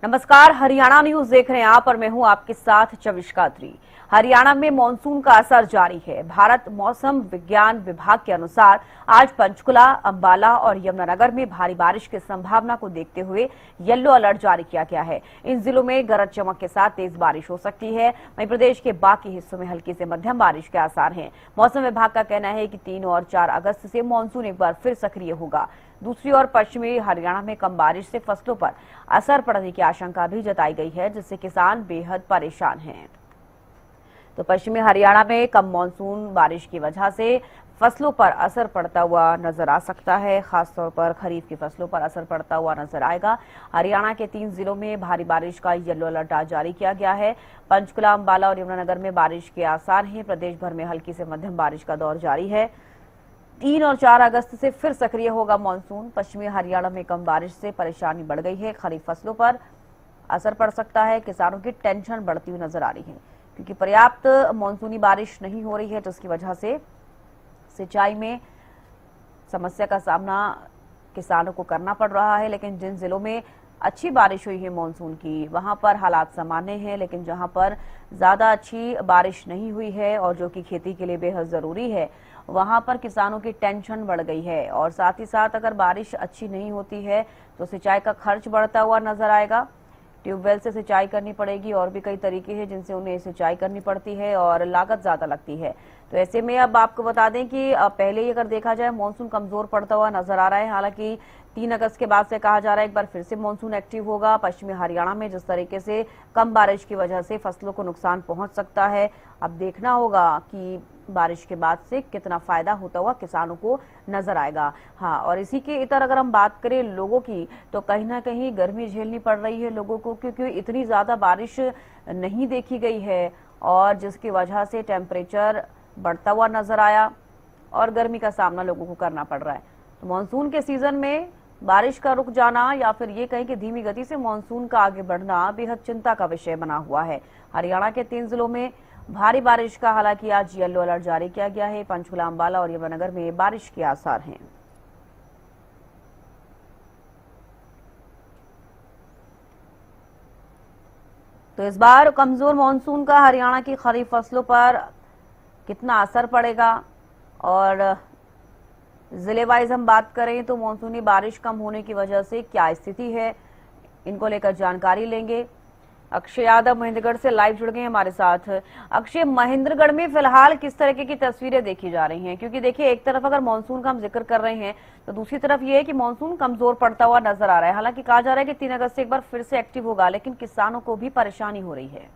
नमस्कार, हरियाणा न्यूज देख रहे हैं आप और मैं हूं आपके साथ चविष्का अत्री। हरियाणा में मानसून का असर जारी है। भारत मौसम विज्ञान विभाग के अनुसार आज पंचकुला, अंबाला और यमुनानगर में भारी बारिश की संभावना को देखते हुए येलो अलर्ट जारी किया गया है। इन जिलों में गरज चमक के साथ तेज बारिश हो सकती है। वहीं प्रदेश के बाकी हिस्सों में हल्की से मध्यम बारिश के आसार हैं। मौसम विभाग का कहना है कि 3 और 4 अगस्त से मानसून एक बार फिर सक्रिय होगा। दूसरी ओर पश्चिमी हरियाणा में कम बारिश से फसलों पर असर पड़ने की आशंका भी जताई गई है, जिससे किसान बेहद परेशान हैं। तो पश्चिमी हरियाणा में कम मानसून बारिश की वजह से फसलों पर असर पड़ता हुआ नजर आ सकता है। खासतौर पर खरीफ की फसलों पर असर पड़ता हुआ नजर आएगा। हरियाणा के 3 जिलों में भारी बारिश का येलो अलर्ट आज जारी किया गया है। पंचकुला, अंबाला और यमुनानगर में बारिश के आसार हैं। प्रदेश भर में हल्की से मध्यम बारिश का दौर जारी है। 3 और 4 अगस्त से फिर सक्रिय होगा मानसून। पश्चिमी हरियाणा में कम बारिश से परेशानी बढ़ गई है। खरीफ फसलों पर असर पड़ सकता है। किसानों की टेंशन बढ़ती हुई नजर आ रही है, क्योंकि पर्याप्त मानसूनी बारिश नहीं हो रही है, जिसकी वजह से सिंचाई में समस्या का सामना किसानों को करना पड़ रहा है। लेकिन जिन जिलों में अच्छी बारिश हुई है मानसून की, वहां पर हालात सामान्य हैं। लेकिन जहां पर ज्यादा अच्छी बारिश नहीं हुई है और जो कि खेती के लिए बेहद जरूरी है, वहां पर किसानों की टेंशन बढ़ गई है। और साथ ही साथ अगर बारिश अच्छी नहीं होती है तो सिंचाई का खर्च बढ़ता हुआ नजर आएगा। ट्यूबवेल से सिंचाई करनी पड़ेगी और भी कई तरीके हैं जिनसे उन्हें सिंचाई करनी पड़ती है और लागत ज्यादा लगती है। तो ऐसे में अब आपको बता दें कि पहले ही अगर देखा जाए मानसून कमजोर पड़ता हुआ नजर आ रहा है। हालांकि 3 अगस्त के बाद से कहा जा रहा है एक बार फिर से मानसून एक्टिव होगा। पश्चिमी हरियाणा में जिस तरीके से कम बारिश की वजह से फसलों को नुकसान पहुंच सकता है, अब देखना होगा कि बारिश के बाद से कितना फायदा होता हुआ किसानों को नजर आएगा। हाँ, और इसी के इतर अगर हम बात करें लोगों की, तो कहीं ना कहीं गर्मी झेलनी पड़ रही है लोगों को, क्योंकि इतनी ज्यादा बारिश नहीं देखी गई है और जिसकी वजह से टेम्परेचर बढ़ता हुआ नजर आया और गर्मी का सामना लोगों को करना पड़ रहा है। तो मानसून के सीजन में बारिश का रुक जाना या फिर ये कहीं कि धीमी गति से मानसून का आगे बढ़ना बेहद चिंता का विषय बना हुआ है। हरियाणा के 3 जिलों में भारी बारिश का हालांकि आज येलो अलर्ट जारी किया गया है। पंचकुला, अंबाला और यमुनानगर में बारिश के आसार हैं। तो इस बार कमजोर मानसून का हरियाणा की खरीफ फसलों पर कितना असर पड़ेगा और जिले वाइज हम बात करें तो मानसूनी बारिश कम होने की वजह से क्या स्थिति है, इनको लेकर जानकारी लेंगे। अक्षय यादव महेंद्रगढ़ से लाइव जुड़ गए हैं हमारे साथ। अक्षय, महेंद्रगढ़ में फिलहाल किस तरीके की तस्वीरें देखी जा रही हैं? क्योंकि देखिए, एक तरफ अगर मानसून का हम जिक्र कर रहे हैं तो दूसरी तरफ ये है कि मानसून कमजोर पड़ता हुआ नजर आ रहा है। हालांकि कहा जा रहा है कि 3 अगस्त से एक बार फिर से एक्टिव होगा, लेकिन किसानों को भी परेशानी हो रही है।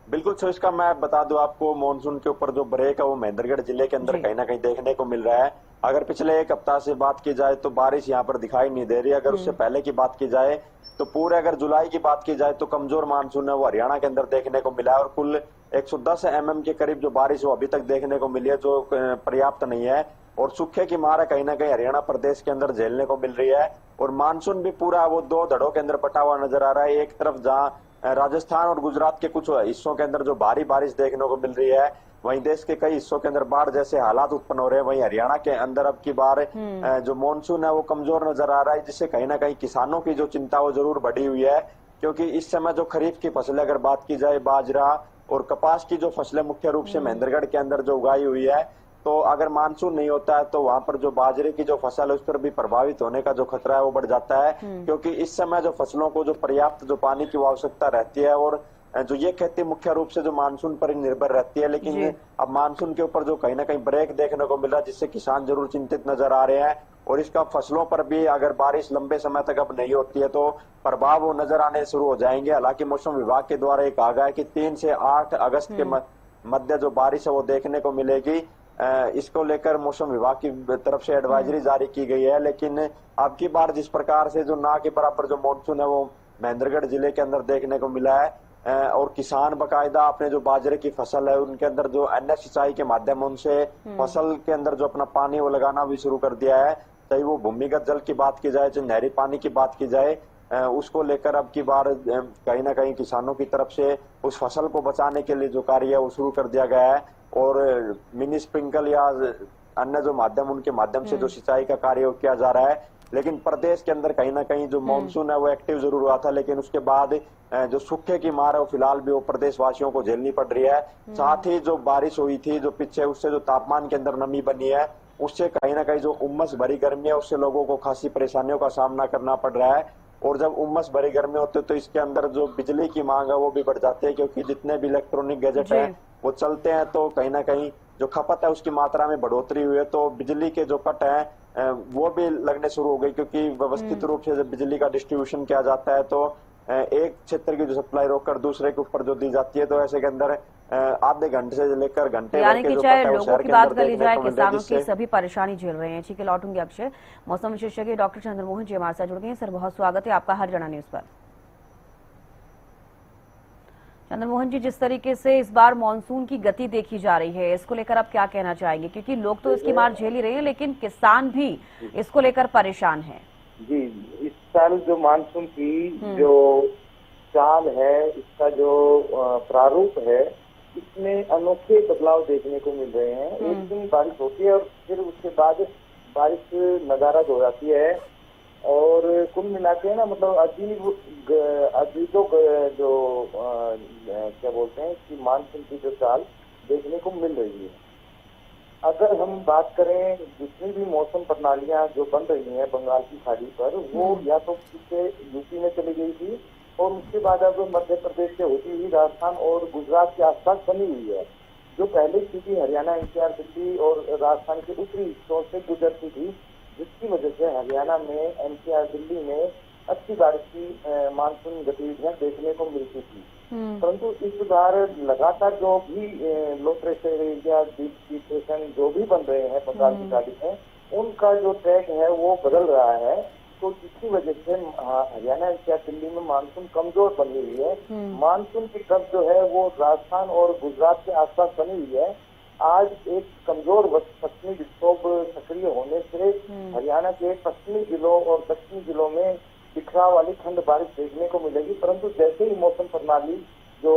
बिल्कुल सो, इसका मैं बता दूं आपको, मानसून के ऊपर जो ब्रेक है वो महेंद्रगढ़ जिले के अंदर कहीं ना कहीं देखने को मिल रहा है। अगर पिछले 1 हफ्ता से बात की जाए तो बारिश यहाँ पर दिखाई नहीं दे रही। अगर उससे पहले की बात की जाए तो पूरे, अगर जुलाई की बात की जाए तो कमजोर मानसून है वो हरियाणा के अंदर देखने को मिला है और कुल 110 mm के करीब जो बारिश वो अभी तक देखने को मिली है, जो पर्याप्त नहीं है और सूखे की मार कहीं ना कहीं हरियाणा प्रदेश के अंदर झेलने को मिल रही है। और मानसून भी पूरा वो 2 धड़ों के अंदर बटा हुआ नजर आ रहा है। एक तरफ जहाँ राजस्थान और गुजरात के कुछ हिस्सों के अंदर जो भारी बारिश देखने को मिल रही है, वहीं देश के कई हिस्सों के अंदर बाढ़ जैसे हालात उत्पन्न हो रहे हैं। वहीं हरियाणा के अंदर अब की बार जो मानसून है वो कमजोर नजर आ रहा है, जिससे कहीं ना कहीं किसानों की जो चिंता वो जरूर बढ़ी हुई है। क्योंकि इस समय जो खरीफ की फसलें अगर बात की जाए, बाजरा और कपास की जो फसलें मुख्य रूप से महेंद्रगढ़ के अंदर जो उगाई हुई है, तो अगर मानसून नहीं होता है तो वहां पर जो बाजरे की जो फसल है उस पर भी प्रभावित होने का जो खतरा है वो बढ़ जाता है। क्योंकि इस समय जो फसलों को जो पर्याप्त जो पानी की आवश्यकता रहती है और जो ये खेती मुख्य रूप से जो मानसून पर ही निर्भर रहती है, लेकिन अब मानसून के ऊपर जो कहीं ना कहीं ब्रेक देखने को मिल रहा है, जिससे किसान जरूर चिंतित नजर आ रहे हैं। और इसका फसलों पर भी अगर बारिश लंबे समय तक अब नहीं होती है तो प्रभाव वो नजर आने शुरू हो जाएंगे। हालांकि मौसम विभाग के द्वारा एक कहा गया है कि 3 से 8 अगस्त के मध्य जो बारिश है वो देखने को मिलेगी। इसको लेकर मौसम विभाग की तरफ से एडवाइजरी जारी की गई है। लेकिन अब की बार जिस प्रकार से जो ना के बराबर जो मानसून है वो महेंद्रगढ़ जिले के अंदर देखने को मिला है और किसान बकायदा अपने जो बाजरे की फसल है उनके अंदर जो NH सिंचाई के माध्यम उनसे फसल के अंदर जो अपना पानी वो लगाना भी शुरू कर दिया है। चाहे वो भूमिगत जल की बात की जाए, चाहे नहरी पानी की बात की जाए, उसको लेकर अब की बार कहीं ना कहीं किसानों की तरफ से उस फसल को बचाने के लिए जो कार्य है वो शुरू कर दिया गया है। और मिनी स्प्रिंकल या अन्य जो माध्यम, उनके माध्यम से जो सिंचाई का कार्य किया जा रहा है, लेकिन प्रदेश के अंदर कहीं ना कहीं जो मानसून है वो एक्टिव जरूर हुआ था, लेकिन उसके बाद जो सूखे की मार है वो फिलहाल भी वो प्रदेश वासियों को झेलनी पड़ रही है। साथ ही जो बारिश हुई थी जो पीछे, उससे जो तापमान के अंदर नमी बनी है, उससे कहीं ना कहीं जो उमस भरी गर्मी है उससे लोगों को खासी परेशानियों का सामना करना पड़ रहा है। और जब उमस भरी गर्मी होती है तो इसके अंदर जो बिजली की मांग है वो भी बढ़ जाती है, क्योंकि जितने भी इलेक्ट्रॉनिक गैजेट हैं वो चलते हैं तो कहीं ना कहीं जो खपत है उसकी मात्रा में बढ़ोतरी हुई है, तो बिजली के जो कट हैं वो भी लगने शुरू हो गई, क्योंकि व्यवस्थित रूप से जब बिजली का डिस्ट्रीब्यूशन किया जाता है तो एक क्षेत्र की जो सप्लाई रोककर दूसरे के ऊपर जो दी जाती है, तो ऐसे के अंदर आधे घंटे से लेकर घंटे यानी भर के कि जो चाहे कट है वो लोगों शहर की के बात अंदर कर ली देखने जाए, को मिल रहा है, किसानों की जिससे सभी परेशानी झेल रहे हैं। ठीक है, लौटूंगी अक्षय। मौसम विशेषज्ञ डॉक्टर चंद्रमोहन जी हमारे साथ जुड़ गए हैं। सर, बहुत स्वागत है आपका हरियाणा न्यूज पर। चंद्रमोहन जी, जिस तरीके से इस बार मानसून की गति देखी जा रही है, इसको लेकर आप क्या कहना चाहेंगे? क्योंकि लोग तो इसकी मार झेल ही रहे हैं, लेकिन किसान भी इसको लेकर परेशान है। जी, इस साल जो मानसून की जो चाल है, इसका जो प्रारूप है, इसमें अनोखे बदलाव देखने को मिल रहे हैं। एक दिन बारिश होती है और फिर उसके बाद बारिश नगारद हो जाती है, और कुल मिला के ना मतलब अजीब जो क्या बोलते हैं कि मानसून की जो चाल देखने को मिल रही है। अगर हम बात करें जितनी भी मौसम प्रणालियां जो बन रही हैं बंगाल की खाड़ी पर, वो या तो पीछे यूपी में चली गई थी और उसके बाद अब मध्य प्रदेश से होती हुई राजस्थान और गुजरात के आसपास बनी हुई है। जो पहले स्थिति हरियाणा, एनसीआर, दिल्ली और राजस्थान के उत्तरी हिस्सों से गुजरती थी, जिसकी वजह से हरियाणा में, एनसीआर, दिल्ली में अच्छी बारिश की मानसून गतिविधियां देखने को मिलती थी। परंतु इस बार लगातार जो भी low pressure area, deep depression जो भी बन रहे हैं बंगाल की खाड़ी में, उनका जो ट्रैक है वो बदल रहा है, तो जिसकी वजह से हरियाणा, एनसीआर, दिल्ली में मानसून कमजोर बनी हुई है। मानसून की कब जो है वो राजस्थान और गुजरात के आसपास बनी हुई है। आज एक कमजोर पश्चिमी विक्षोभ सक्रिय होने से हरियाणा के पश्चिमी जिलों और दक्षिणी जिलों में बिखराव वाली ठंड बारिश देखने को मिलेगी। परंतु जैसे ही मौसम प्रणाली जो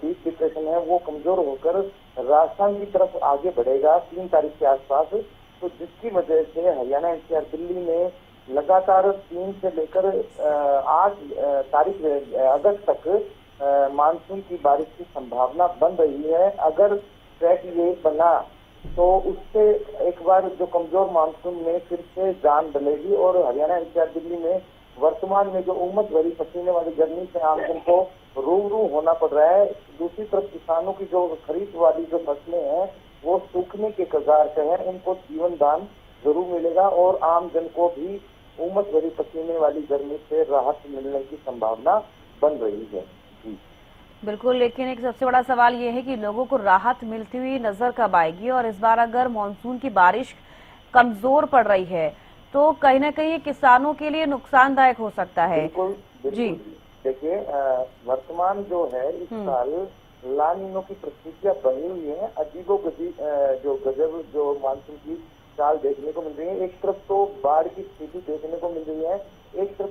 डीप डिप्रेशन है वो कमजोर होकर राजस्थान की तरफ आगे बढ़ेगा 3 तारीख के आसपास, तो जिसकी वजह से हरियाणा, एनसीआर, दिल्ली में लगातार 3 से लेकर 8 तारीख अगस्त तक मानसून की बारिश की संभावना बन रही है। अगर ट्रैक ये बना तो उससे एक बार जो कमजोर मानसून में फिर से जान डलेगी, और हरियाणा, एनसीआर, दिल्ली में वर्तमान में जो उमस भरी पसीने वाली गर्मी से आमजन को रूबरू होना पड़ रहा है। दूसरी तरफ किसानों की जो खरीफ वाली जो फसलें हैं वो सूखने के कगार पे हैं, उनको जीवन दान जरूर मिलेगा और आम जन को भी उमस भरी पसीने वाली गर्मी से राहत मिलने की संभावना बन रही है। बिल्कुल, लेकिन एक सबसे बड़ा सवाल ये है कि लोगों को राहत मिलती हुई नजर कब आएगी? और इस बार अगर मानसून की बारिश कमजोर पड़ रही है तो कहीं ना कहीं किसानों के लिए नुकसानदायक हो सकता है। बिल्कुल जी, देखिए वर्तमान जो है इस साल लानिनो की परिस्थितियां बनी हुई है। जो गजब जो मानसून की चाल देखने को मिल रही है। एक तरफ तो बाढ़ की स्थिति देखने को मिल रही है, एक तरफ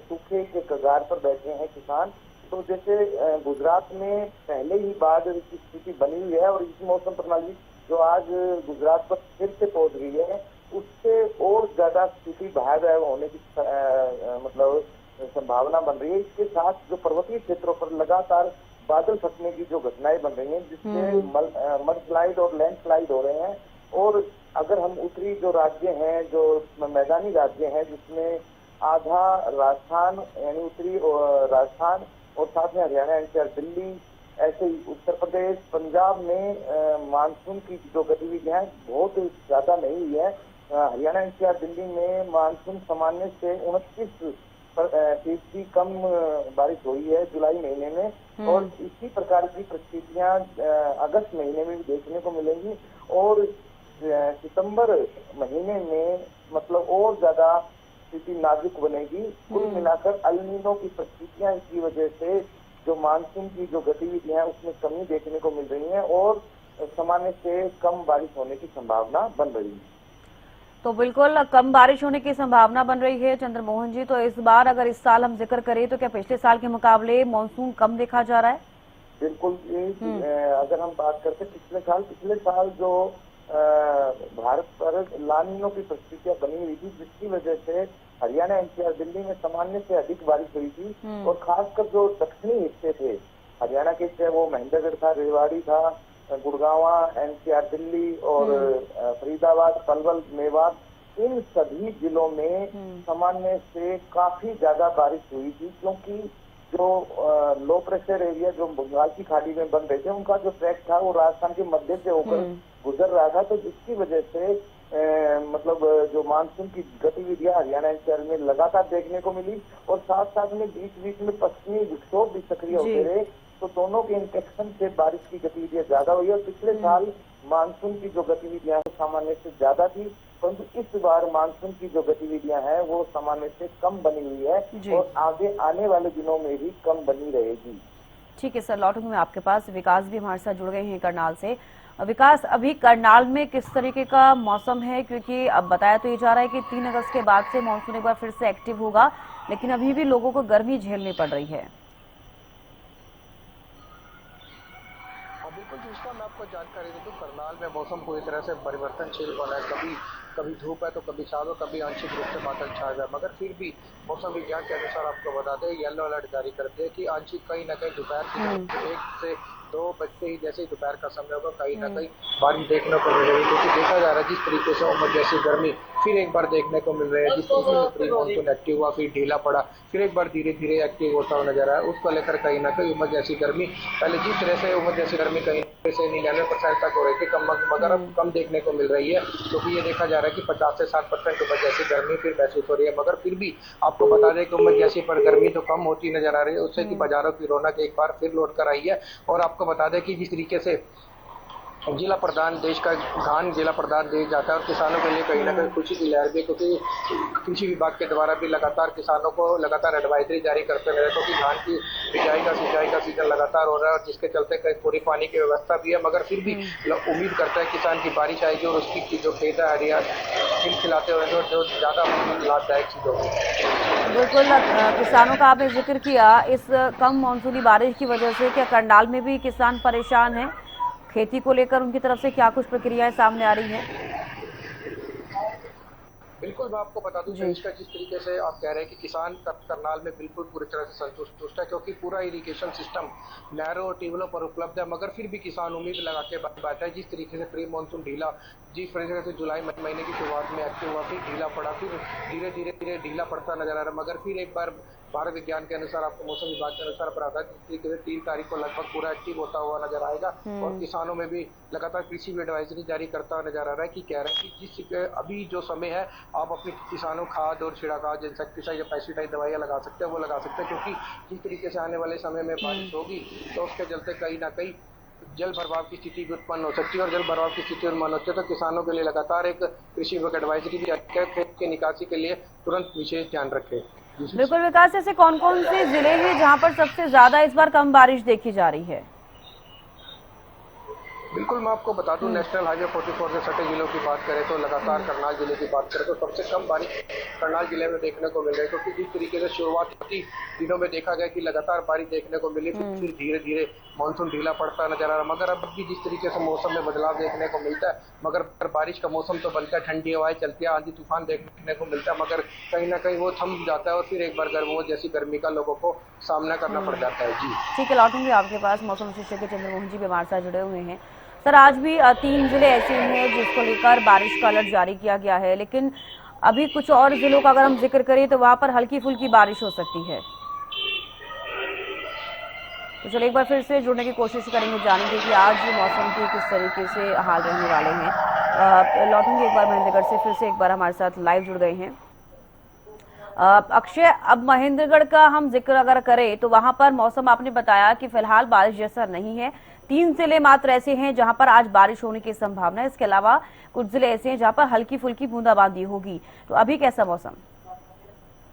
सूखे के कगार पर बैठे हैं किसान। तो जैसे गुजरात में पहले ही बाढ़ की स्थिति बनी हुई है और इस मौसम प्रणाली जो आज गुजरात पर फिर से पहुंच रही है, उससे और ज्यादा स्थिति भयावह होने की मतलब संभावना बन रही है। इसके साथ जो पर्वतीय क्षेत्रों पर लगातार बादल फटने की जो घटनाएं बन रही हैं, जिससे मडस्लाइड और लैंडस्लाइड हो रहे हैं। और अगर हम उत्तरी जो राज्य हैं, जो मैदानी राज्य हैं, जिसमें आधा राजस्थान यानी उत्तरी राजस्थान और साथ में हरियाणा, एनसीआर, दिल्ली, ऐसे ही उत्तर प्रदेश, पंजाब में मानसून की जो गतिविधियां बहुत ज्यादा नहीं हुई है। हरियाणा, एनसीआर, दिल्ली में मानसून सामान्य से 29% कम बारिश हुई है जुलाई महीने में, और इसी प्रकार की परिस्थितियां अगस्त महीने में भी देखने को मिलेंगी। और सितंबर महीने में मतलब और ज्यादा स्थिति नाजुक बनेगी। कुल मिलाकर अल नीनो की परिस्थितियां की वजह से जो मानसून की जो गतिविधियां हैं उसमें कमी देखने को मिल रही है और सामान्य से कम बारिश होने की संभावना बन रही है। तो बिल्कुल कम बारिश होने की संभावना बन रही है चंद्रमोहन जी। तो इस बार अगर इस साल हम जिक्र करें तो क्या पिछले साल के मुकाबले मानसून कम देखा जा रहा है? बिल्कुल, अगर हम बात करते पिछले साल जो भारत पर लानिनो की परिस्थितियां बनी हुई थी, जिसकी वजह से हरियाणा, एनसीआर, दिल्ली में सामान्य से अधिक बारिश हुई थी। और खासकर जो दक्षिणी हिस्से थे हरियाणा के, चाहे वो महेंद्रगढ़ था, रेवाड़ी था, गुड़गांवा, एनसीआर दिल्ली और फरीदाबाद, पलवल, मेवात, इन सभी जिलों में सामान्य से काफी ज्यादा बारिश हुई थी, क्योंकि जो लो प्रेशर एरिया जो बंगाल की खाड़ी में बन रहे थे, उनका जो ट्रैक था वो राजस्थान के मध्य से होकर गुजर रहा था। तो जिसकी वजह से मतलब जो मानसून की गतिविधियां हरियाणा एनसीआर में लगातार देखने को मिली, और साथ साथ में बीच बीच में पश्चिमी विक्षोभ भी सक्रिय होते रहे। तो दोनों के इंटेक्शन से बारिश की गतिविधियां ज्यादा हुई। और पिछले साल मानसून की जो गतिविधियां सामान्य से ज्यादा थी, परंतु इस बार मानसून की जो गतिविधियां हैं वो सामान्य से कम बनी हुई है, और आगे आने वाले दिनों में भी कम बनी रहेगी। ठीक है सर, लौटूंगी मैं आपके पास। विकास भी हमारे साथ जुड़ गए हैं करनाल से। विकास, अभी करनाल में किस तरीके का मौसम है? क्योंकि अब बताया तो ये जा रहा है कि 3 अगस्त के बाद से मानसून एक बार फिर से एक्टिव होगा, लेकिन अभी भी लोगों को गर्मी झेलनी पड़ रही है। बिल्कुल दूसरा मैं आपको जानकारी दे दूं, करनाल में मौसम पूरी तरह से परिवर्तनशील बना है। कभी धूप है तो कभी छाव, कभी आंशिक रूप से बादल छाए हुए, मगर फिर भी मौसम विज्ञान के अनुसार आपको बता दें, येलो अलर्ट जारी कर दिया कि आंशिक कहीं ना कहीं दोपहर की 1 से 2 बजते ही जैसे ही दोपहर का समय होगा कहीं ना कहीं बारिश देखने को मिलेगी। क्योंकि देखा जा रहा है जिस तरीके से उमस जैसी गर्मी फिर एक बार देखने को मिल रही है, जिस तरीके से प्री मानसून एक्टिव हुआ फिर ढीला पड़ा, फिर एक बार धीरे धीरे एक्टिव होता हुआ नजर आया। उसको लेकर कहीं ना कहीं उमस जैसी गर्मी, पहले जिस तरह से उमस जैसी गर्मी कहीं से 99% तक हो रही थी, कम मगर अब कम देखने को मिल रही है। क्योंकि ये देखा जा रहा है कि 50 से 60% उमस जैसी गर्मी फिर महसूस हो रही है। मगर फिर भी आपको बता दें कि उमस जैसी पर गर्मी तो कम होती नजर आ रही है, उससे कि बाजारों की रौनक एक बार फिर लौट कर आई है। और आपको बता दें कि जिस तरीके से जिला प्रधान देश का धान जिला प्रधान देश जाता है, और किसानों के लिए कहीं ना कहीं खुशी की लहर भी, क्योंकि कृषि विभाग के द्वारा भी लगातार किसानों को लगातार एडवाइजरी जारी करते रहे, क्योंकि धान की बिजाई का सिंचाई का सीजन लगातार हो रहा है, और जिसके चलते कहीं पूरी पानी की व्यवस्था भी है। मगर फिर भी उम्मीद करता है किसान की बारिश आएगी और उसकी जो खेत है हरियाणा खिलखिलाते हुए जो ज्यादा लाभदायक चीज होगी। बिल्कुल, किसानों का आपने जिक्र किया, इस कम मानसूनी बारिश की वजह से क्या करनाल में भी किसान परेशान हैं? खेती को लेकर उनकी तरफ से क्या कुछ प्रक्रियाएं सामने आ रही हैं? बिल्कुल, मैं आपको बता दूं जिस तरीके से आप कह रहे हैं कि किसान करनाल में बिल्कुल पूरी तरह से संतुष्ट है, क्योंकि पूरा इरिगेशन सिस्टम नहरों और ट्यूबवेलों पर उपलब्ध है। मगर फिर भी किसान उम्मीद लगा के बैठा है। जिस तरीके से प्री मानसून ढीला, जिस तरीके से जुलाई महीने की शुरुआत में एक्टिव हुआ, फिर ढीला पड़ा, फिर धीरे धीरे ढीला पड़ता नजर आ रहा है। मगर फिर एक बार भारत विज्ञान के अनुसार, आपको मौसम विभाग के अनुसार पता है जिस तरीके से 3 तारीख को लगभग पूरा एक्टिव होता हुआ नजर आएगा। और किसानों में भी लगातार कृषि भी एडवाइजरी जारी करता हुआ नजर आ रहा है कि कह रहे हैं कि जिस अभी जो समय है आप अपने किसानों खाद और छिड़काव इंसेक्टिसाइड या पेस्टिसाइड दवाइयाँ लगा सकते हैं, वो लगा सकते हैं। क्योंकि जिस तरीके से आने वाले समय में बारिश होगी तो उसके चलते कहीं ना कहीं जल भराव की स्थिति भी उत्पन्न हो सकती है, और जल भराव की स्थिति उत्पन्न होती है तो किसानों के लिए लगातार एक कृषि विभाग एडवाइजरी भी खेत की निकासी के लिए तुरंत विशेष ध्यान रखें। बिल्कुल विकास, ऐसे कौन कौन से जिले हैं जहां पर सबसे ज्यादा इस बार कम बारिश देखी जा रही है? बिल्कुल, मैं आपको बता दूं, नेशनल हाईवे 44 से सटे जिलों की बात करें तो लगातार करनाल जिले की बात करें तो सबसे कम बारिश करनाल जिले में देखने को मिल रही है। क्योंकि जिस तरीके से शुरुआती दिनों में देखा गया कि लगातार बारिश देखने को मिली, फिर धीरे धीरे मानसून ढीला पड़ता नजर आ रहा। मगर अब भी जिस तरीके से मौसम में बदलाव देखने को मिलता है, मगर बारिश का मौसम तो बनता है, ठंडी हवाएं चलती है, आंधी तूफान देखने को मिलता है, मगर कहीं ना कहीं वो थम जाता है और फिर एक बार गर्मियों जैसी गर्मी का लोगों को सामना करना पड़ जाता है। जी ठीक है, लौटूंगी आपके पास। मौसम विशेषज्ञ चंद्रमोहन जी भी हमारे साथ जुड़े हुए हैं। सर, आज भी 3 जिले ऐसे हैं जिसको लेकर बारिश का अलर्ट जारी किया गया है, लेकिन अभी कुछ और जिलों का अगर हम जिक्र करें तो वहां पर हल्की फुल्की बारिश हो सकती है। तो चलिए एक बार फिर से जुड़ने की कोशिश करेंगे, जानेंगे कि आज मौसम के किस तरीके से हाल रहने वाले हैं। लौटूंगी एक बार महेंद्रगढ़ से, फिर से एक बार हमारे साथ लाइव जुड़ गए हैं अक्षय। अब महेंद्रगढ़ का हम जिक्र अगर करें तो वहां पर मौसम आपने बताया कि फिलहाल बारिश जैसा नहीं है। 3 जिले मात्र ऐसे हैं जहां पर आज बारिश होने की संभावना है। इसके अलावा कुछ जिले ऐसे हैं जहां पर हल्की फुल्की बूंदाबांदी होगी। तो अभी कैसा मौसम?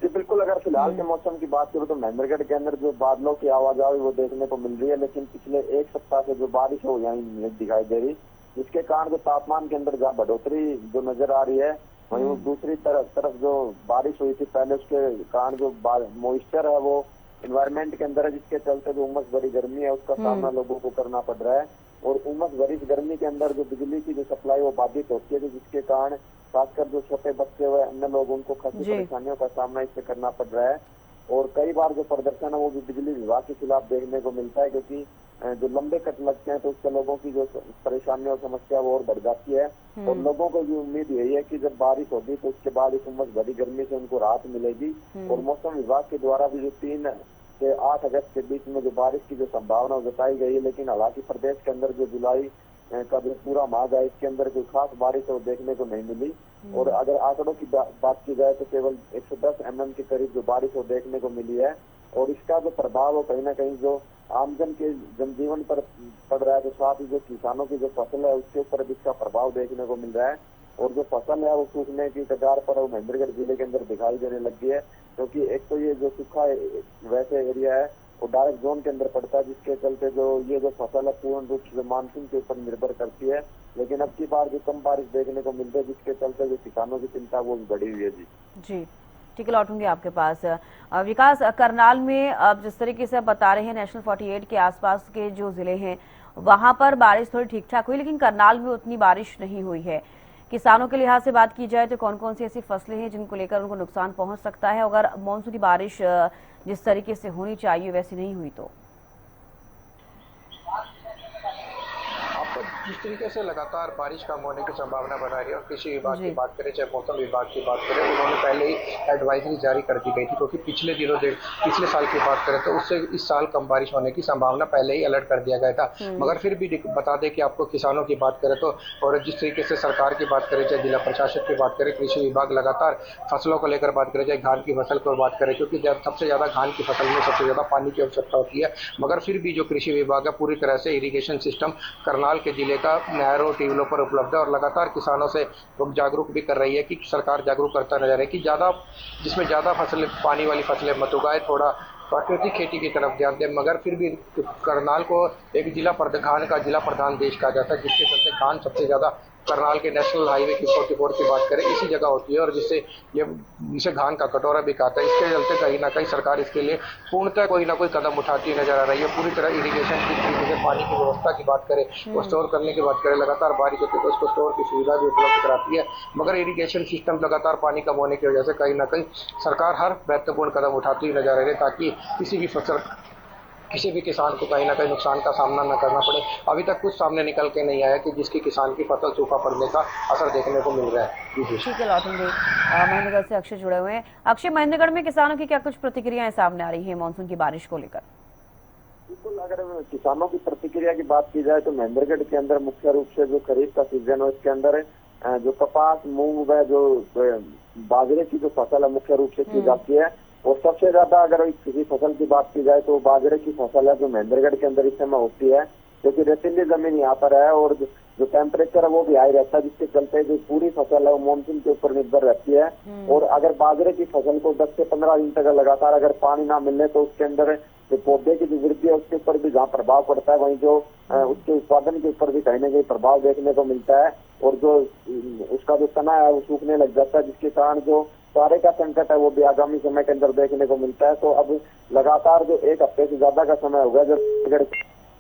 जी बिल्कुल, अगर फिलहाल के मौसम की बात करूं तो महेंद्रगढ़ के अंदर जो बादलों की आवाजाही वो देखने को मिल रही है, लेकिन पिछले 1 सप्ताह से जो बारिश हो यहाँ दिखाई दे रही, जिसके कारण जो तापमान के अंदर जहाँ बढ़ोतरी जो नजर आ रही है, वहीं दूसरी तरफ जो बारिश हुई थी पहले, उसके कारण जो मॉइस्चर है वो एनवायरमेंट के अंदर है, जिसके चलते जो उमस भरी गर्मी है उसका सामना लोगों को करना पड़ रहा है। और उमस भरी गर्मी के अंदर जो बिजली की जो सप्लाई वो बाधित होती है, तो जिसके कारण खासकर जो छोटे बच्चे हुए अन्य लोग उनको खासी परेशानियों का सामना इससे करना पड़ रहा है। और कई बार जो प्रदर्शन है वो भी बिजली विभाग के खिलाफ देखने को मिलता है, क्योंकि जो लंबे कट लगते हैं तो उससे लोगों की जो परेशानी और समस्या वो और बढ़ जाती है। और लोगों को भी उम्मीद यही है कि जब बारिश होगी तो उसके बाद इस उमस भरी गर्मी से उनको राहत मिलेगी। और मौसम विभाग के द्वारा भी जो 3 से 8 अगस्त के बीच में जो बारिश की जो संभावना जताई गई है, लेकिन हालांकि प्रदेश के अंदर जो जुलाई का जो पूरा माह है इसके अंदर कोई खास बारिश वो देखने को नहीं मिली। और अगर आंकड़ों की बात की जाए तो केवल 110 mm के करीब जो बारिश वो देखने को मिली है। और इसका जो प्रभाव है कहीं ना कहीं जो आमजन के जनजीवन पर पड़ रहा है, तो साथ ही जो किसानों की जो फसल है उसके ऊपर भी इसका प्रभाव देखने को मिल रहा है। और जो फसल है वो सूखने की कगार पर वो महेंद्रगढ़ जिले के अंदर दिखाई देने लग गई है, क्योंकि एक तो ये जो सूखा वैसे एरिया है वो डायरेक्ट जोन के अंदर पड़ता है, जिसके चलते जो ये जो फसल है पूर्ण रूप से मानसून के ऊपर निर्भर करती है। लेकिन अब की बार जो कम बारिश देखने को मिल रही है, जिसके चलते जो किसानों की चिंता वो भी बढ़ी हुई है। जी ठीक है, लौटूंगी आपके पास। विकास, करनाल में अब जिस तरीके से आप बता रहे हैं नेशनल 48 के आसपास के जो जिले हैं वहां पर बारिश थोड़ी ठीक ठाक हुई, लेकिन करनाल में उतनी बारिश नहीं हुई है। किसानों के लिहाज से बात की जाए तो कौन कौन सी ऐसी फसलें हैं जिनको लेकर उनको नुकसान पहुंच सकता है, अगर मानसूनी बारिश जिस तरीके से होनी चाहिए वैसी नहीं हुई तो? जिस तरीके से लगातार बारिश कम होने की संभावना बना रही है, और कृषि विभाग की बात करें चाहे मौसम विभाग की बात करें, उन्होंने पहले ही एडवाइजरी जारी कर दी गई थी, क्योंकि पिछले दिनों पिछले साल की बात करें तो उससे इस साल कम बारिश होने की संभावना पहले ही अलर्ट कर दिया गया था। मगर फिर भी बता दें कि आपको किसानों की बात करें तो, और जिस तरीके से सरकार की बात करें चाहे जिला प्रशासन की बात करें, कृषि विभाग लगातार फसलों को लेकर बात करें, चाहे धान की फसल को बात करें, क्योंकि सबसे ज्यादा धान की फसल में सबसे ज्यादा पानी की आवश्यकता होती है। मगर फिर भी जो कृषि विभाग है पूरी तरह से इरिगेशन सिस्टम करनाल के जिले का नहरों ट्यूबवेलों पर उपलब्ध है, और लगातार किसानों से जागरूक भी कर रही है कि सरकार जागरूक करता नजर है कि जिसमें ज्यादा फसलें पानी वाली फसलें मत उगाए, थोड़ा प्राकृतिक खेती की तरफ ध्यान दें। मगर फिर भी करनाल को एक खान का जिला प्रधान देश कहा जाता है, जिसके चलते खान सबसे ज्यादा करनाल के नेशनल हाईवे की 44 की बात करें इसी जगह होती है, और जिसे धान का कटोरा भी कहता है। इसके चलते कहीं ना कहीं सरकार इसके लिए पूर्णतः कोई ना कोई कदम उठाती नजर आ रही है। पूरी तरह इरिगेशन की तरीके से पानी की व्यवस्था की बात करें, वो स्टोर करने की बात करें, लगातार बारिश होती है तो उसको स्टोर की सुविधा भी उपलब्ध कराती है। मगर इरिगेशन सिस्टम लगातार पानी कम होने की वजह से कहीं ना कहीं सरकार हर महत्वपूर्ण कदम उठाती हुई नजर आ रही है, ताकि किसी भी किसान को कहीं ना कहीं नुकसान का सामना न करना पड़े। अभी तक कुछ सामने निकल के नहीं आया कि जिसकी किसान की फसल सूखा पड़ने का असर देखने को मिल रहा है। ठीक है, लौटूंगे। महेंद्रगढ़ से अक्षय जुड़े हुए हैं। अक्षय, महेंद्रगढ़ में किसानों की क्या कुछ प्रतिक्रियाएं सामने आ रही है मानसून की बारिश को लेकर? बिल्कुल, अगर किसानों की प्रतिक्रिया की बात की जाए तो महेंद्रगढ़ के अंदर मुख्य रूप से जो खरीफ का सीजन है इसके अंदर जो कपास, मूंग व जो बाजरे की जो फसल है मुख्य रूप से की जाती है। और सबसे ज्यादा अगर किसी फसल की बात की जाए तो बाजरे की फसल है जो महेंद्रगढ़ के अंदर इस समय होती है, क्योंकि रेतीली जमीन यहाँ पर है और जो टेम्परेचर है वो भी हाई रहता है, जिसके चलते जो पूरी फसल है वो मानसून के ऊपर निर्भर रहती है। और अगर बाजरे की फसल को 10 से 15 दिन तक लगातार अगर पानी ना मिलने तो उसके अंदर जो पौधे की जो वृद्धि है उसके ऊपर भी जहाँ प्रभाव पड़ता है, वहीं जो उसके उत्पादन के ऊपर भी कहीं ना कहीं प्रभाव देखने को मिलता है। और जो उसका जो तना है वो सूखने लग जाता है, जिसके कारण जो चारे का संकट है वो भी आगामी समय के अंदर देखने को मिलता है। तो अब लगातार जो 1 हफ्ते से ज्यादा का समय हो गया जब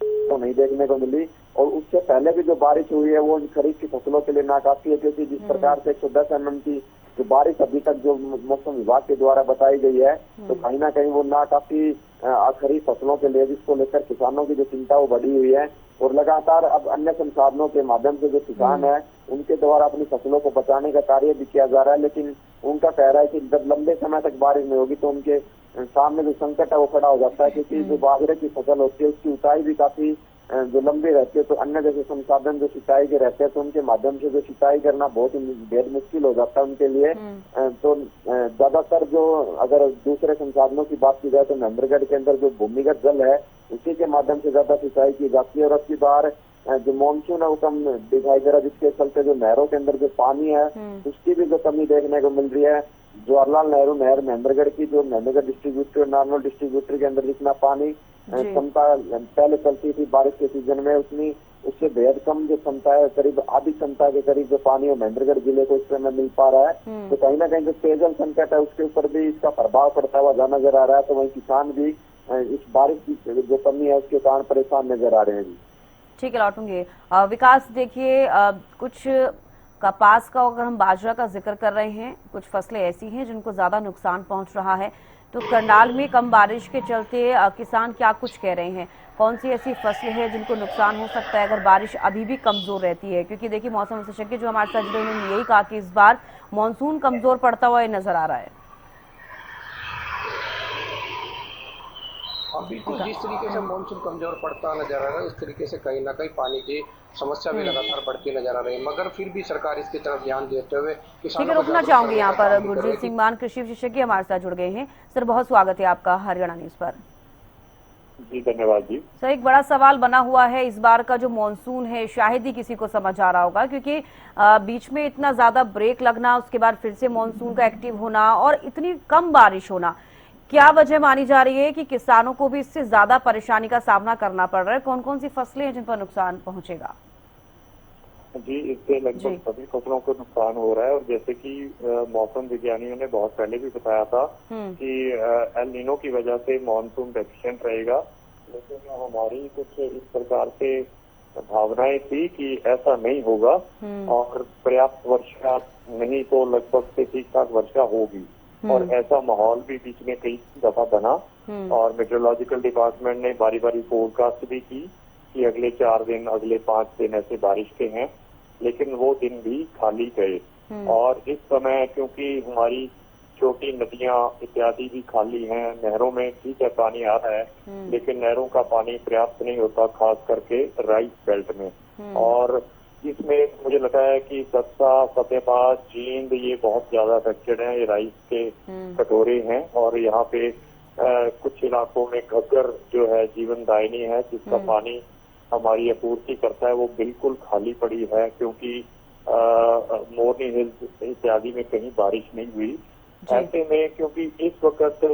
तो नहीं देखने को मिली, और उससे पहले भी जो बारिश हुई है वो खरीफ की फसलों के लिए नाकाफी है, क्योंकि जिस प्रकार से 110 mm की जो बारिश अभी तक जो मौसम विभाग के द्वारा बताई गई है तो कहीं ना कहीं वो नाकाफी खरीफ फसलों के लिए, जिसको लेकर किसानों की जो चिंता वो बढ़ी हुई है। और लगातार अब अन्य संसाधनों के माध्यम से जो किसान है उनके द्वारा अपनी फसलों को बचाने का कार्य भी किया जा रहा है, लेकिन उनका कह रहा है कि जब लंबे समय तक बारिश नहीं होगी तो उनके सामने जो संकट है वो खड़ा हो जाता है, क्योंकि जो बाजरे की फसल होती है उसकी ऊंचाई भी काफी जो लंबी रहती है, तो अन्य जैसे संसाधन जो सिंचाई के रहते हैं तो उनके माध्यम से जो सिंचाई करना बहुत बेहद मुश्किल हो जाता है उनके लिए। तो ज्यादातर जो अगर दूसरे संसाधनों की बात की जाए तो महेंद्रगढ़ के अंदर जो भूमिगत जल है उसी के माध्यम से ज्यादा सिंचाई की जाती है। और अब की बार जो मानसून है वो कम दिखाई दे रहा है, जिसके चलते जो नहरों के अंदर जो पानी है उसकी भी जो कमी देखने को मिल रही है। जवाहरलाल नेहरू नहर महेंद्रगढ़ की जो महेंद्रगढ़ डिस्ट्रीब्यूटर नॉर्मल डिस्ट्रीब्यूटर के अंदर जितना पानी क्षमता पहले चलती थी बारिश के सीजन में उससे बेहद कम जो क्षमता है, करीब आधी क्षमता के करीब जो पानी है महेंद्रगढ़ जिले को इस समय मिल पा रहा है। तो कहीं ना कहीं जो पेयजल संकट है उसके ऊपर भी इसका प्रभाव पड़ता हुआ जा नजर आ रहा है। तो वहीं किसान भी इस बारिश की जो कमी है उसके कारण परेशान नजर आ रहे हैं। ठीक है, लौटूंगे। विकास, देखिए, कुछ कपास का, अगर हम बाजरा का जिक्र कर रहे हैं, कुछ फसलें ऐसी हैं जिनको ज्यादा नुकसान पहुंच रहा है, तो करनाल में कम बारिश के चलते किसान क्या कुछ कह रहे हैं? कौन सी ऐसी फसलें हैं जिनको नुकसान हो सकता है अगर बारिश अभी भी कमजोर रहती है? क्योंकि देखिए, मौसम विशेषज्ञ जो हमारे साथ जुड़े, उन्होंने यही कहा कि इस बार मानसून कमजोर पड़ता हुआ नजर आ रहा है। हाँ बिल्कुल, जिस तरीके से मानसून कमजोर पड़ता नजर आ रहा है, उस तरीके से कहीं ना कहीं पानी की समस्या भी लगातार बढ़ती नजर आ रही है, मगर फिर भी सरकार इसकी तरफ ध्यान देते हुए ठीक है, किसानों को रुकना जागरूक चाहूंगी करने यहाँ का पर। काम भी कर रही गुरजीत थी। सिंह मान, कृषि विशेषज्ञ, हमारे साथ जुड़ गए हैं। सर, बहुत स्वागत है आपका हरियाणा न्यूज पर। जी धन्यवाद जी। सर, एक बड़ा सवाल बना हुआ है, इस बार का जो मॉनसून है शायद ही किसी को समझ आ रहा होगा, क्योंकि बीच में इतना ज्यादा ब्रेक लगना, उसके बाद फिर से मॉनसून का एक्टिव होना और इतनी कम बारिश होना, क्या वजह मानी जा रही है कि किसानों को भी इससे ज्यादा परेशानी का सामना करना पड़ रहा है? कौन कौन सी फसलें हैं जिन पर नुकसान पहुंचेगा? जी, इससे जी। लगभग सभी फसलों को नुकसान हो रहा है। और जैसे कि मौसम विज्ञानियों ने बहुत पहले भी बताया था कि एल नीनो की वजह से मानसून डेफिशिएंट रहेगा, लेकिन हमारी कुछ इस प्रकार से भावनाएं थी कि ऐसा नहीं होगा और पर्याप्त वर्षा नहीं तो लगभग से ठीक ठाक वर्षा होगी। और ऐसा माहौल भी बीच में कई दफा बना और मेट्रोलॉजिकल डिपार्टमेंट ने बारी बारी फोरकास्ट भी की कि अगले 4 दिन, अगले 5 दिन ऐसे बारिश के हैं, लेकिन वो दिन भी खाली गए। और इस समय क्योंकि हमारी छोटी नदियां इत्यादि भी खाली हैं, नहरों में ठीक है पानी आ रहा है, लेकिन नहरों का पानी पर्याप्त नहीं होता, खास करके राइस बेल्ट में। और इसमें मुझे लगता है कि दत्ता, फतेहाबाद, जींद ये बहुत ज्यादा अफेक्टेड है, ये राइस के कटोरे हैं। और यहाँ पे कुछ इलाकों में घग्गर जो है जीवनदायिनी है, जिसका पानी हमारी आपूर्ति करता है, वो बिल्कुल खाली पड़ी है, क्योंकि मोरनी हिल्स इत्यादि में कहीं बारिश नहीं हुई। ऐसे में क्योंकि इस वक्त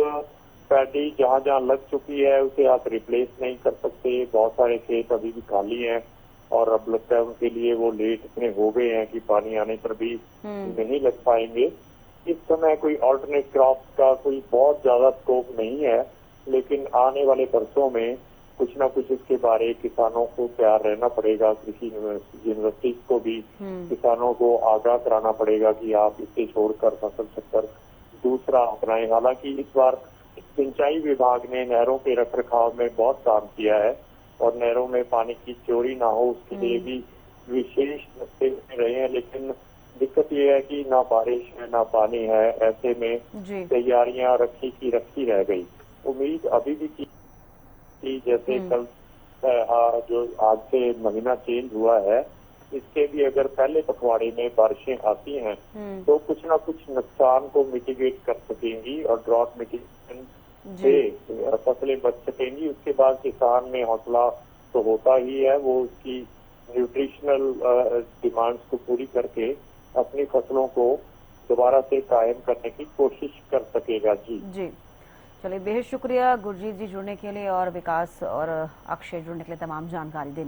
पैडी जहाँ जहाँ लग चुकी है उसे आप रिप्लेस नहीं कर सकते, बहुत सारे खेत अभी भी खाली हैं और अब लगता है उनके लिए वो लेट इतने हो गए हैं कि पानी आने पर भी नहीं लग पाएंगे। इस समय कोई ऑल्टरनेट क्रॉप्स का कोई बहुत ज्यादा स्कोप नहीं है, लेकिन आने वाले वर्षों में कुछ ना कुछ इसके बारे किसानों को तैयार रहना पड़ेगा। कृषि यूनिवर्सिटीज को भी किसानों को आगाह कराना पड़ेगा कि आप इसे छोड़कर फसल चक्कर दूसरा अपनाएं। हालांकि इस बार सिंचाई विभाग ने नहरों के रखरखाव में बहुत काम किया है और नहरों में पानी की चोरी ना हो उसके लिए भी विशेष दस्ते रहे हैं, लेकिन दिक्कत ये है कि ना बारिश है ना पानी है, ऐसे में तैयारियां रखी की रखी रह गई। उम्मीद अभी भी की जैसे कल जो आज से महीना चेंज हुआ है, इसके भी अगर पहले पखवाड़े में बारिशें आती हैं तो कुछ ना कुछ नुकसान को मिटिगेट कर सकेंगी और ड्रॉट मिटिगेशन से फसलें बच सकेंगी। उसके बाद किसान में हौसला तो होता ही है, वो उसकी न्यूट्रिशनल डिमांड्स को पूरी करके अपनी फसलों को दोबारा से कायम करने की कोशिश कर सकेगा। जी चलिए, बेहद शुक्रिया गुरजीत जी जुड़ने के लिए और विकास और अक्षय जुड़ने के लिए, तमाम जानकारी देने